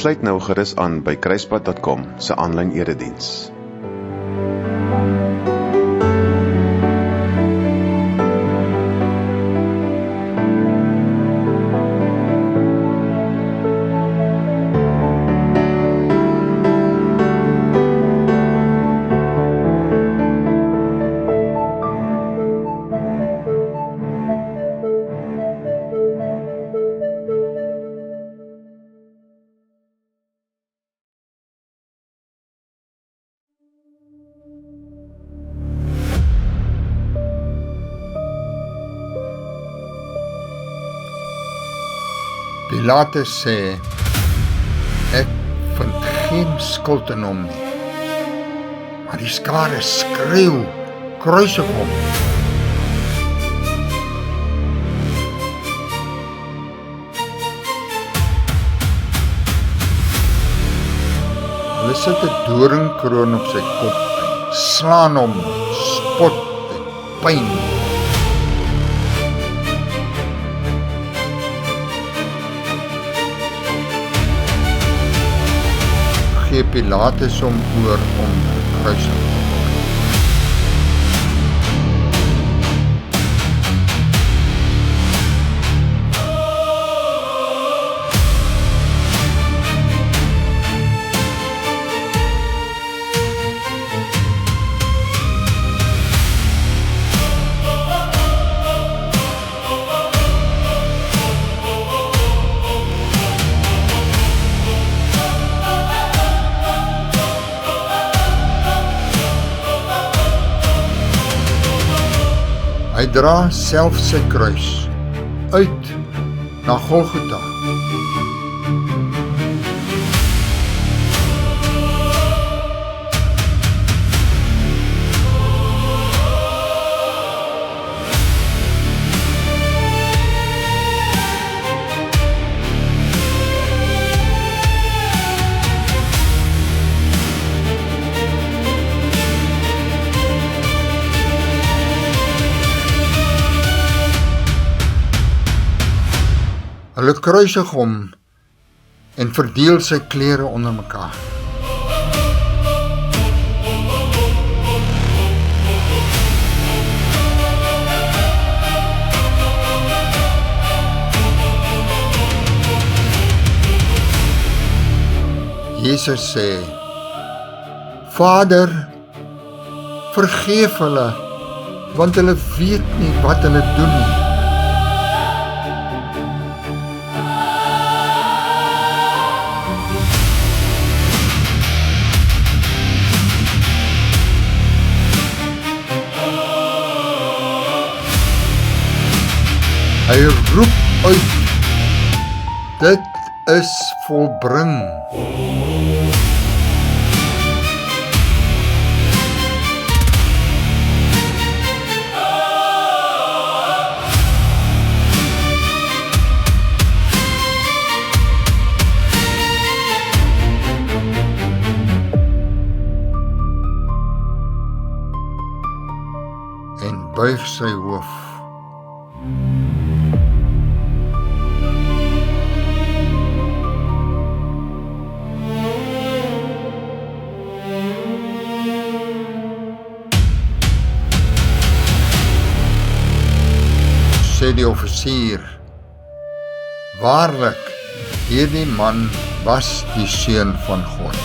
Sluit nou gerus aan by kruispad.com se aanlyn erediens. Pilatus sê, ek vind geen skuld in hom nie. Maar die skare skreeu, kruisig hom. Hulle sit 'n doringkroon op sy kop, slaan hom, spot en pyn. Gee Pilatus hom oor om gekruisig te word. Hy dra self sy kruis uit na Golgotha. Hulle kruisig hom en verdeel sy klere onder mekaar. Jesus sê, Vader, vergeef hulle, want hulle weet nie wat hulle doen nie. Hy roep uit, dit is volbring. En buig sy hoof. Sê die offisier, waarlik, hierdie man was die seun van God.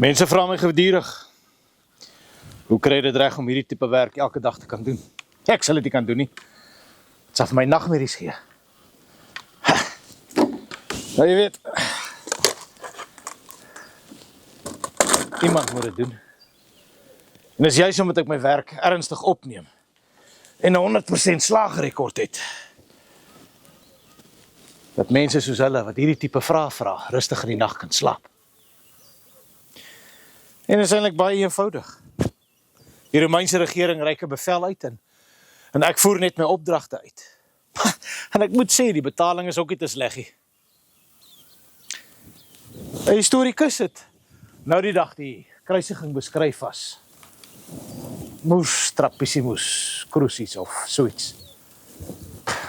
Mense vra my gedurig, hoe kry jy dit reg om hierdie tipe werk elke dag te kan doen? Ek sal dit nie kan doen nie. Dit sal vir my nagmerries gee. Nou jy weet, iemand moet dit doen. En dis juist omdat ek my werk ernstig opneem en 'n 100% slaagrekord het, dat mense soos hulle wat hierdie tipe vrae vra, rustig in die nag kan slaap. En dit is eintlik baie eenvoudig. Die Romeinse regering reik 'n bevel uit en ek voer net my opdragte uit. En ek moet sê, die betaling is ook nie te sleggie. 'n Historikus het nou die dag die kruisiging beskryf as Mus Trapissimus Crucis of soets.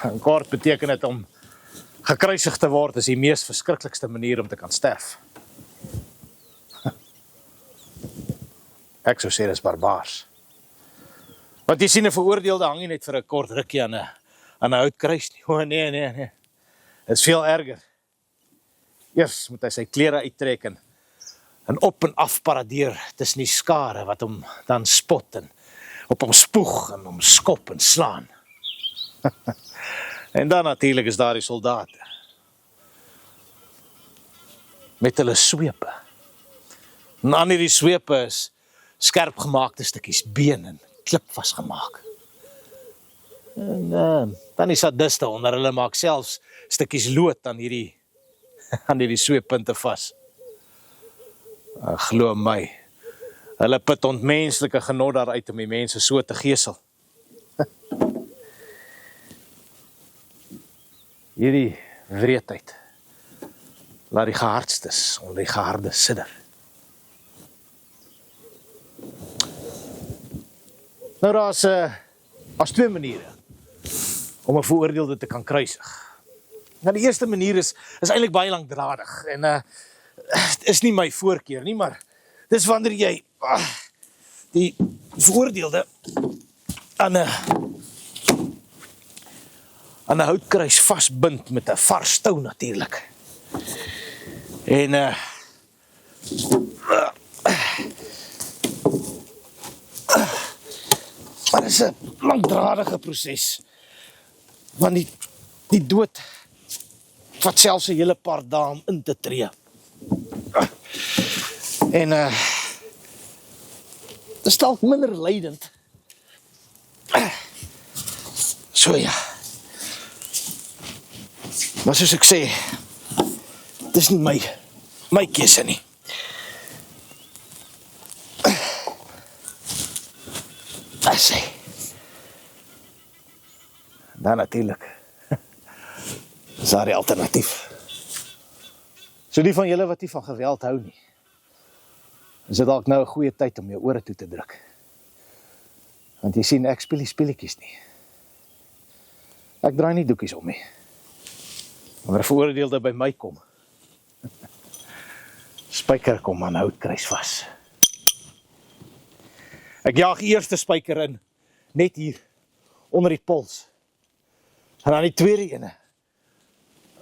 In kort beteken dit om gekruisig te word is die mees verskriklikste manier om te kan sterf. Ek sou sê, dit is barbaars. Want jy sien, 'n veroordeelde hang nie net vir 'n kort rukkie aan 'n houtkruis nie. O nee. Dit is veel erger. Eers moet hy sy klere uittrek en op en af paradeer tussen die skare wat hom dan spot en op hom spoeg en hom skop en slaan. En dan natuurlik is daar die soldate. Met hulle swepe. En aan hierdie swepe is skerp gemaakte stukkies been en klip vasgemaak. En dan die sadiste onder hulle maak selfs stukkies lood aan hierdie sweeppunte vas. Glo my, hulle put ontmenslike genot daaruit om die mense so te gesel. Hierdie wreedheid laat die gehardstes onder die geharde sidder. Nou daar's twee maniere om 'n veroordeelde te kan kruisig. Nou die eerste manier is eintlik baie lankdradig en is nie my voorkeur nie, maar dis wanneer jy die veroordeelde aan 'n houtkruis vasbind met 'n vars tou natuurlik. En maar dit is 'n langdradige proses, want die dood vat selfs 'n hele paar dae om in te tree. En dit is dalk minder lydend. So ja. Maar soos ek sê, dit is nie my keuse nie. Sê. Dan natuurlik is daar die alternatief. So die van julle wat nie van geweld hou nie, is dit dalk nou 'n goeie tyd om jou ore toe te druk. Want jy sien, ek speel nie speletjies nie. Ek draai nie doekies om nie. Wanneer 'n veroordeelde by my kom, spyker kom aan houtkruis vas. Ek jaag die eerste spyker in, net hier, onder die pols. En dan die tweede ene,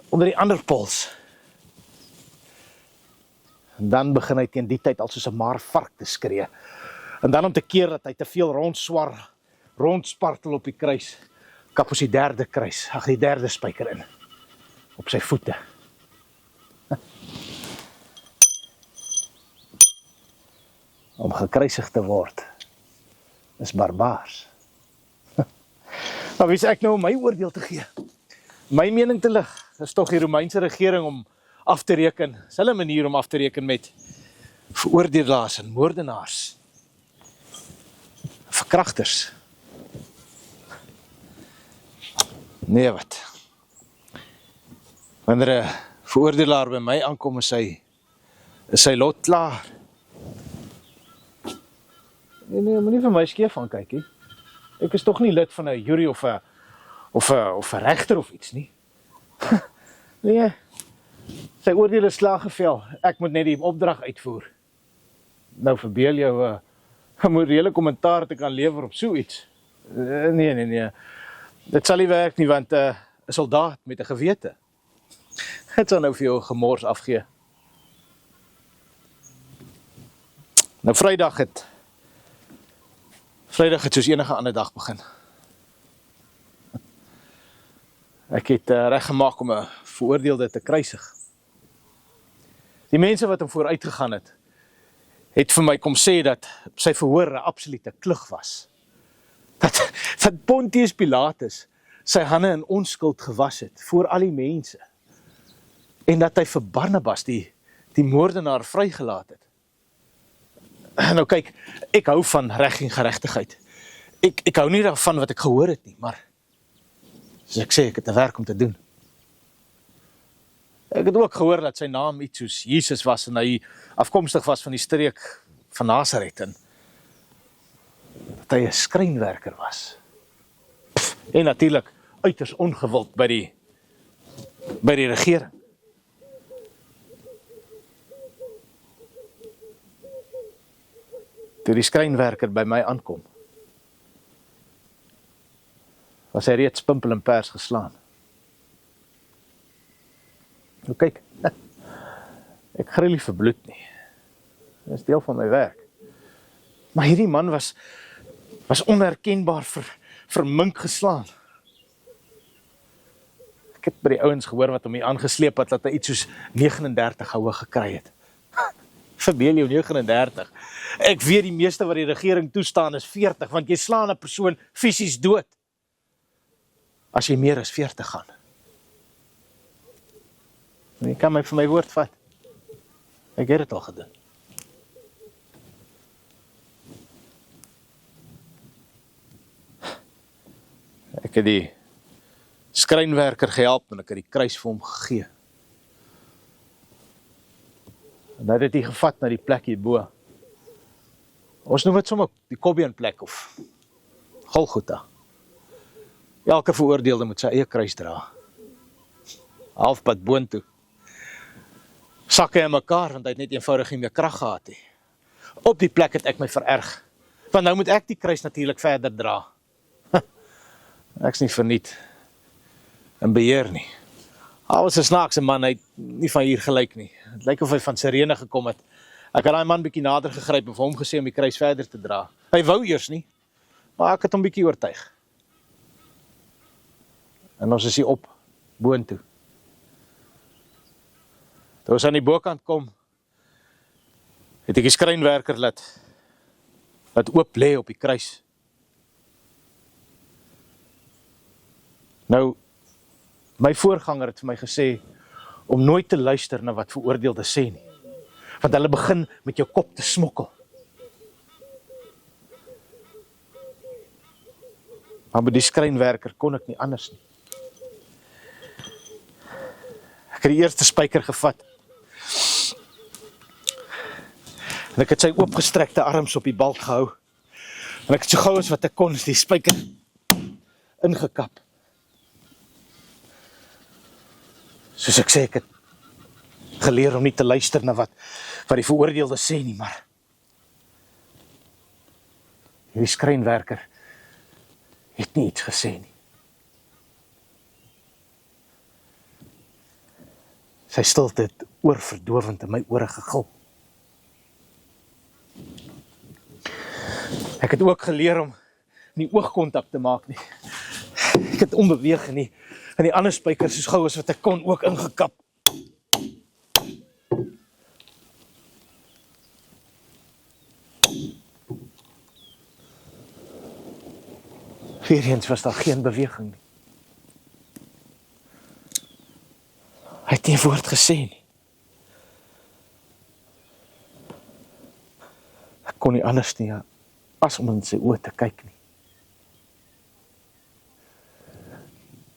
onder die ander pols. En dan begin hy teen die tyd al soos 'n maar vark te skree. En dan om te keer dat hy te veel rondspartel op die kruis, kap ons die derde spyker in, op sy voete. Om gekruisig te word, is barbaars. Maar wie is ek nou om my oordeel te gee? My mening te lig, is tog die Romeinse regering om af te reken, is hulle manier om af te reken met veroordelaars en moordenaars, verkragters. Nee wat, wanneer 'n veroordelaar by my aankom, is sy lot klaar. Nee, moet nie vir my skeef aan kyk nie. Ek is tog nie lid van 'n jury of 'n regter of iets nie. Nee, sy oordeel is klaar gevel. Ek moet net die opdrag uitvoer. Nou verbeel jou morele kommentaar te kan lewer op so iets. Nee. Dit sal nie werk nie, want 'n soldaat met 'n gewete, het sal nou vir jou gemors afgee. Nou Vrydag het soos enige ander dag begin. Ek het reg gemaak om 'n veroordeelde te kruisig. Die mense wat hom vooruitgegaan het vir my kom sê dat sy verhoor 'n absolute klug was. Dat Pontius Pilatus sy hande in onskuld gewas het voor al die mense. En dat hy vir Barnabas die moordenaar vrygelaat het. Nou kyk, ek hou van reg en geregtigheid. Ek hou nie daarvan wat ek gehoor het nie, maar soos ek sê, ek het 'n werk om te doen. Ek het ook gehoor dat sy naam iets soos Jesus was en hy afkomstig was van die streek van Nasaret en dat hy 'n skrynwerker was. En natuurlik uiters ongewild by die regering. Toe die skrynwerker by my aankom, was hy reeds pimpel en pers geslaan. Nou kyk, ek gril nie vir bloed nie. Dit is deel van my werk. Maar hierdie man was onherkenbaar vermink geslaan. Ek het by die ouens gehoor wat hom hier aangesleep het, dat hy iets soos 39 houe gekry het. Verbeel jou 39. Ek weet die meeste wat die regering toestaan is 40, want jy slaan 'n persoon fisies dood as jy meer as 40 gaan. Jy kan my vir my woord vat. Ek het dit al gedoen. Ek het die skrynwerker gehelp en ek het die kruis vir hom gegee. En hy het dit gevat na die plek hierbo. Ons noem dit sommer die Kobbein plek of Golgotha. Elke veroordeelde moet sy eie kruis dra. Halfpad boontoe. Sakke in mekaar, want hy het net eenvoudig nie meer krag gehad nie. Op die plek het ek my vererg. Want nou moet ek die kruis natuurlik verder dra. Ek's nie verniet in beheer nie. Hy was 'n snaakse man, hy het nie van hier gelyk nie. Het lyk of hy van Sirene gekom het. Ek het daai man bietjie nader gegryp en vir hom gesê om die kruis verder te dra. Hy wou eers nie, maar ek het hom bietjie oortuig. En ons is hier op, boontoe. Toe ons aan die bokant kom, het ek die skrynwerker laat oop lê op die kruis. Nou, my voorganger het vir my gesê om nooit te luister na wat veroordeelde sê nie. Want hulle begin met jou kop te smokkel. Maar met die skrynwerker kon ek nie anders nie. Ek het die eerste spyker gevat. En ek het sy oopgestrekte arms op die balk gehou. En ek het so gou as wat ek kon die spyker ingekap. Soos ek sê, ek het geleer om nie te luister na wat die veroordeelde sê nie, maar hierdie skrynwerker het nie iets gesê nie. Sy stilte het oorverdowend in my ore gegil. Ek het ook geleer om nie oogkontak te maak nie. Ek het onbeweeg en die ander spykers soos gou as wat ek kon ook ingekap. Weereens was daar geen beweging nie. Hy het nie 'n woord gesê nie. Ek kon nie anders nie as om in sy oë te kyk nie.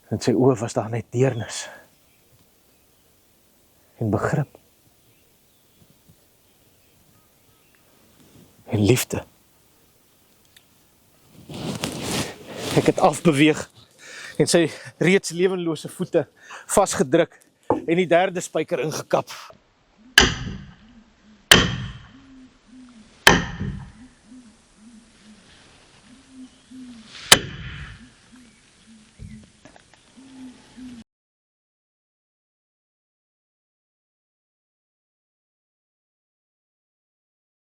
In sy oë was daar net deernis en begrip en liefde. Ek het afbeweeg en sy reeds lewenlose voete vasgedruk en die derde spyker ingekap.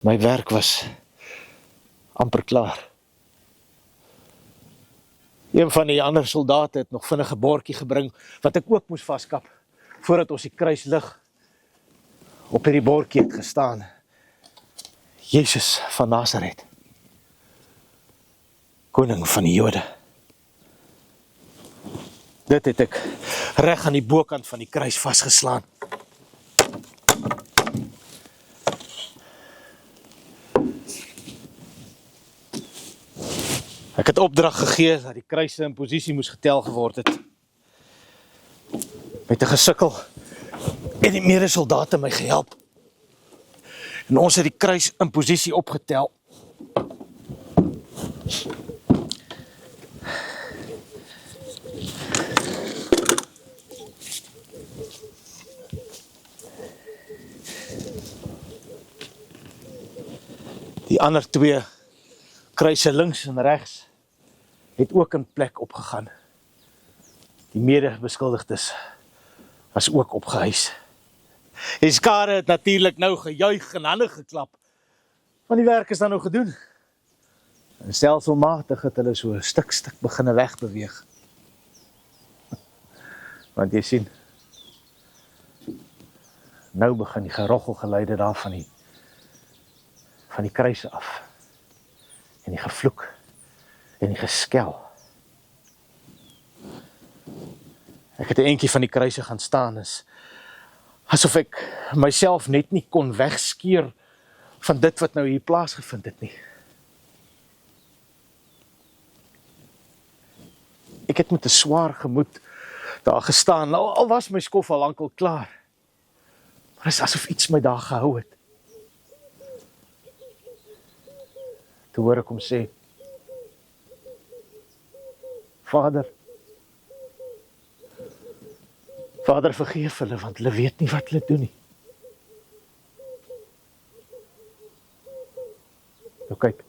My werk was amper klaar. Een van die ander soldate het nog vinnig 'n bordjie gebring, wat ek ook moes vaskap, voordat ons die kruis lig. Op hierdie bordjie het gestaan: Jesus van Nasaret, koning van die Jode. Dit het ek reg aan die bokant van die kruis vasgeslaan. Ek het opdrag gegee dat die kruise in posisie moes getel geword het. Met 'n gesukkel het die medesoldate my gehelp. En ons het die kruis in posisie opgetel. Die ander twee kruise links en regs het ook in plek opgegaan. Die mede-beskuldigdes was ook opgehuis. Die skare het natuurlik nou gejuig en hande geklap, want die werk is dan nou gedoen. En stelselmatig het hulle so stuk beginne wegbeweeg. Want jy sien, nou begin die geroggelgeluide daar van die kruise af. En die gevloek en die geskel. Ek het 'n entjie van die kruise gaan staan, asof ek myself net nie kon wegskeer van dit wat nou hier plaasgevind het nie. Ek het met 'n swaar gemoed daar gestaan, al was my skof al lankal klaar. Maar dit is asof iets my daar gehou het. Toe hoor ek hom sê: Vader, vergeef hulle, want hulle weet nie wat hulle doen nie. Nou kyk,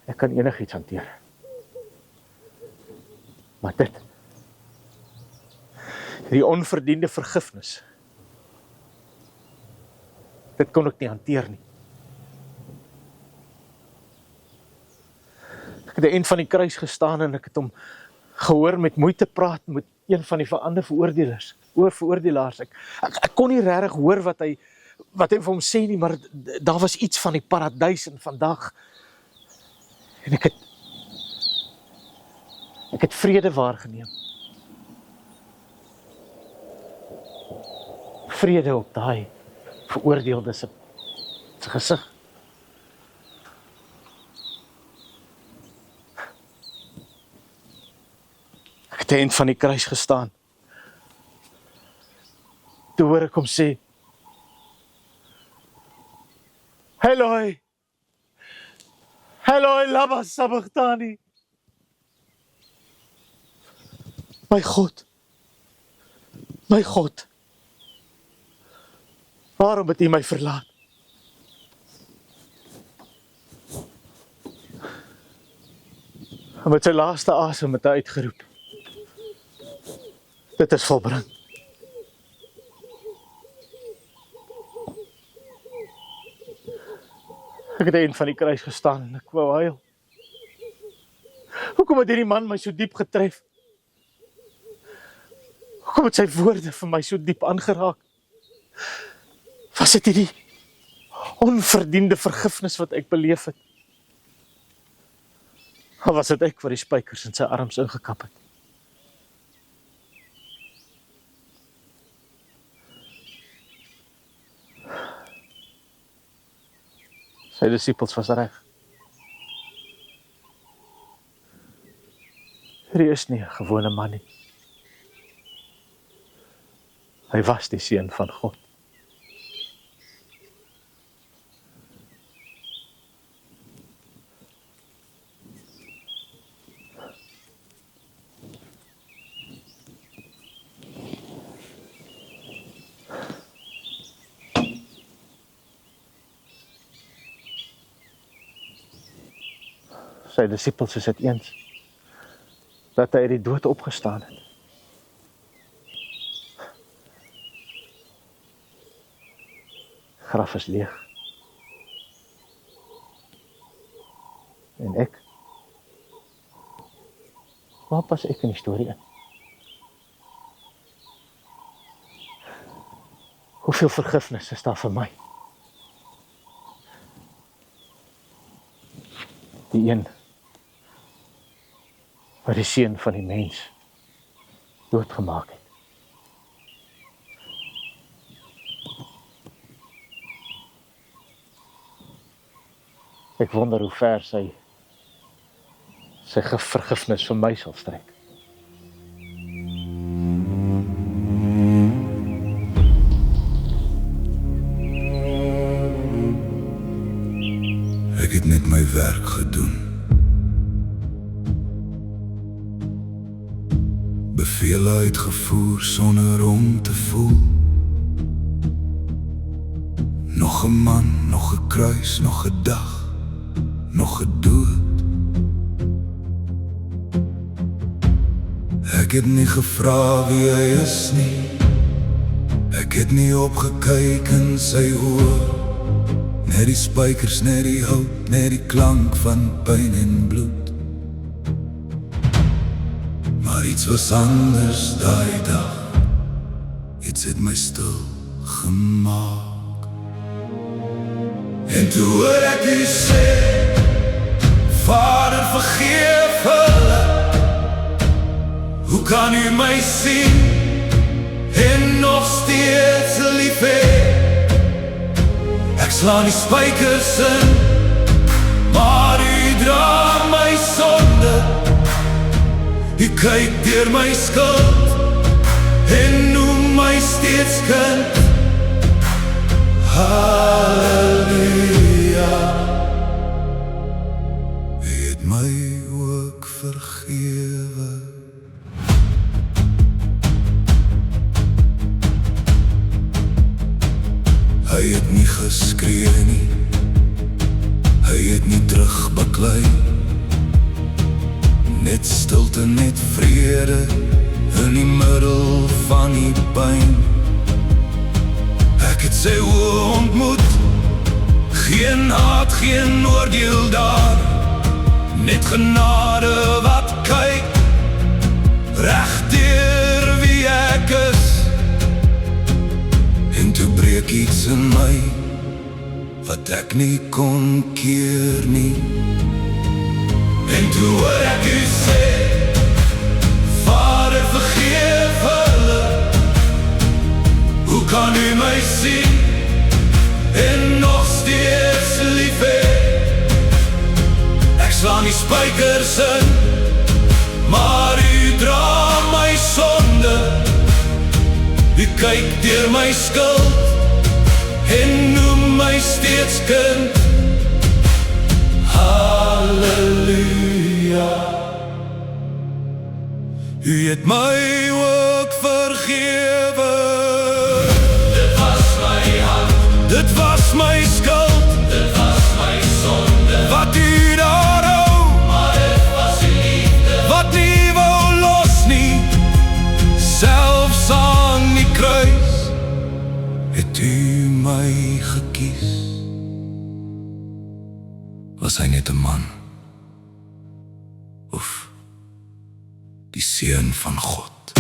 ek kan enigiets hanteer. Maar die onverdiende vergifnis, dit kon ek nie hanteer nie. Ek het aan die eind van die kruis gestaan en ek het hom gehoor met moeite praat met een van die ander veroordelaars. Ek kon nie regtig hoor wat hy vir hom sê nie, maar daar was iets van die paradys en vandag. En ek het vrede waargeneem. Vrede op daai veroordeelde se gesig. Ek het aan die eind van die kruis gestaan. Toe hoor ek hom sê: Eloi, Eloi, lama sabachthani. My God, waarom het U my verlaat? En met sy laaste asem het hy uitgeroep: dit is volbring. Ek het aan die eind van die kruis gestaan en ek wou huil. Hoekom het hierdie man my so diep getref? Hoekom het sy woorde vir my so diep aangeraak? Was dit hierdie onverdiende vergifnis wat ek beleef het? Of was dit ek wat die spykers in sy arms ingekap het? Sy disippels was reg. Hierdie is nie 'n gewone man nie. Hy was die seun van God. Sy disippels is dit eens dat hy uit die dood opgestaan het. graf is leeg. En ek? Waar pas ek in die storie in? Hoeveel vergifnis is daar vir my? Die een wat die seun van die mens doodgemaak het. Ek wonder hoe ver sy vergifnis vir my sal strek. Ek het net my werk gedoen. Bevele uitgevoer sonder om te voel. Nog 'n man, nog 'n kruis, nog 'n dag, nog 'n dood. Ek het nie gevra wie hy is nie. Ek het nie opgekyk in sy oë. Net die spykers, net die hout, net die klank van pyn en bloed. Maar iets was anders daai dag. Iets het my stil gemaak. En toe hoor ek u sê, Vader vergeef hulle. Hoe kan u my sien en nog steeds lief hê? Ek slaan die spykers in, maar u dra my sonde. U kyk deur my skuld en noem my steeds kind. Halleluja. U het my ook vergewe. Hy het nie geskree nie. Hy het nie terugbaklei. Net stilte, net vrede in die middel van die pyn. Ek het sy oë ontmoet. Geen haat, geen oordeel daar. Net genade wat kyk reg deur wie ek is. En toe breek iets in my wat ek nie kon keer nie. En toe hoor ek u sê, Vader vergeef hulle. Hoe kan u my sien en nog steeds lief hê? Ek slaan die spykers in, maar u dra my sonde. U kyk deur my skuld en noem my steeds kind. Halleluja. U het my ook vergewe. Dit was my hand, dit was my skuld, dit was my sonde. Wat u daar hou, maar dit was u liefde, wat nie wou los nie. Selfs aan die kruis het u my gekies. Was hy net 'n man? Of die seun van God?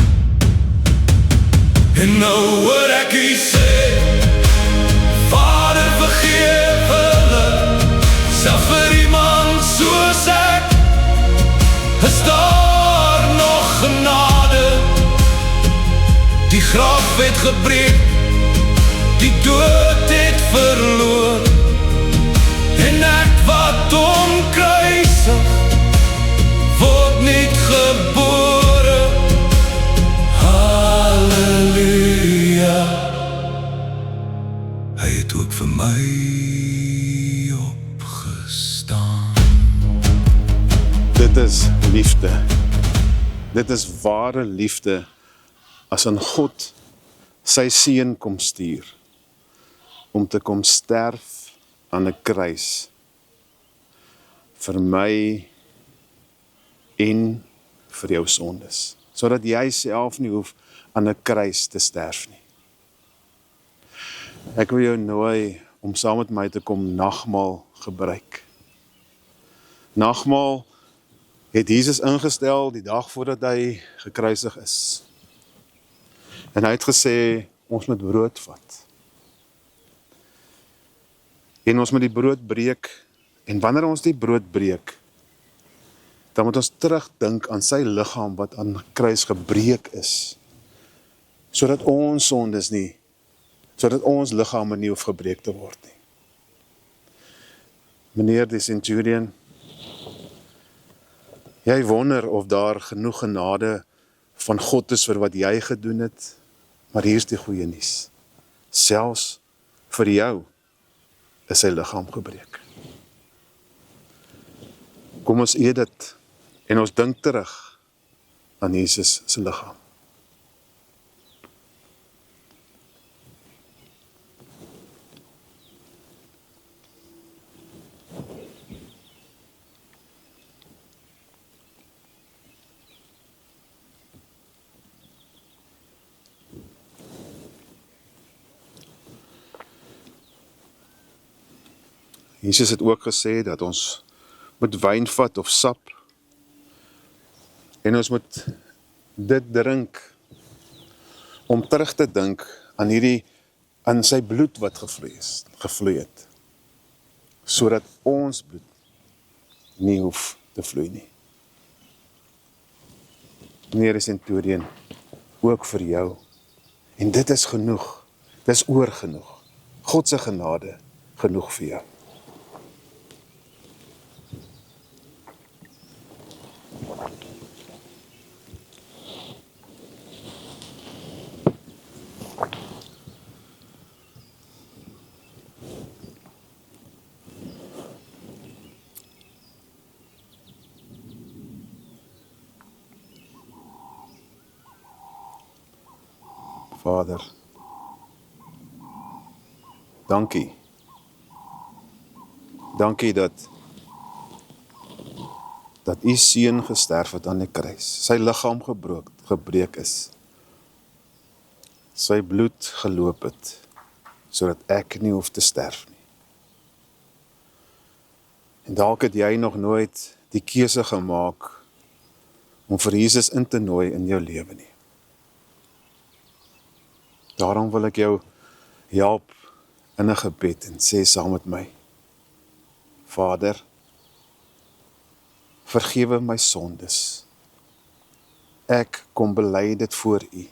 En nou hoor ek u sê, Vader vergeef hulle. Selfs vir iemand soos ek is daar nog genade. Die graf het gebreek, die dood het verloor. En ek wat omkruisig word niet gebore. Halleluja. Hy het ook vir my opgestaan. Dit is liefde. Dit is ware liefde as in God sy seun kom stuur om te kom sterf aan 'n kruis vir my en vir jou sondes, sodat jy self nie hoef aan 'n kruis te sterf nie. Ek wil jou nooi om saam met my te kom nagmaal gebruik. Nagmaal het Jesus ingestel die dag voordat hy gekruisig is. En hy het gesê, ons moet brood vat. En ons moet die brood breek, en wanneer ons die brood breek, dan moet ons terugdink aan sy liggaam wat aan die kruis gebreek is, sodat ons sondes nie, sodat ons liggame nie hoef gebreek te word nie. Meneer die centurion, jy wonder of daar genoeg genade van God is vir wat jy gedoen het, maar hier is die goeie nuus. Selfs vir jou is sy liggaam gebreek. Kom ons eet dit en ons dink terug aan Jesus se liggaam. Jesus het ook gesê dat ons moet wyn vat of sap en ons moet dit drink om terug te dink aan sy bloed wat gevloei het, sodat ons bloed nie hoef te vloei nie. Meneer die centurion, ook vir jou, en dit is genoeg, dit is oorgenoeg, God se genade genoeg vir jou. Vader, dankie. Dankie dat u seun gesterf het aan die kruis, sy liggaam gebreek is, sy bloed geloop het, sodat ek nie hoef te sterf nie. En dalk het jy nog nooit die keuse gemaak om vir Jesus in te nooi in jou lewe nie. Daarom wil ek jou help in 'n gebed en sê saam met my, Vader, vergewe my sondes. Ek kom bely dit voor u.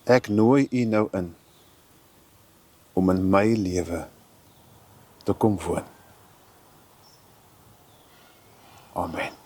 Ek nooi u nou in om in my lewe te kom woon. Amen.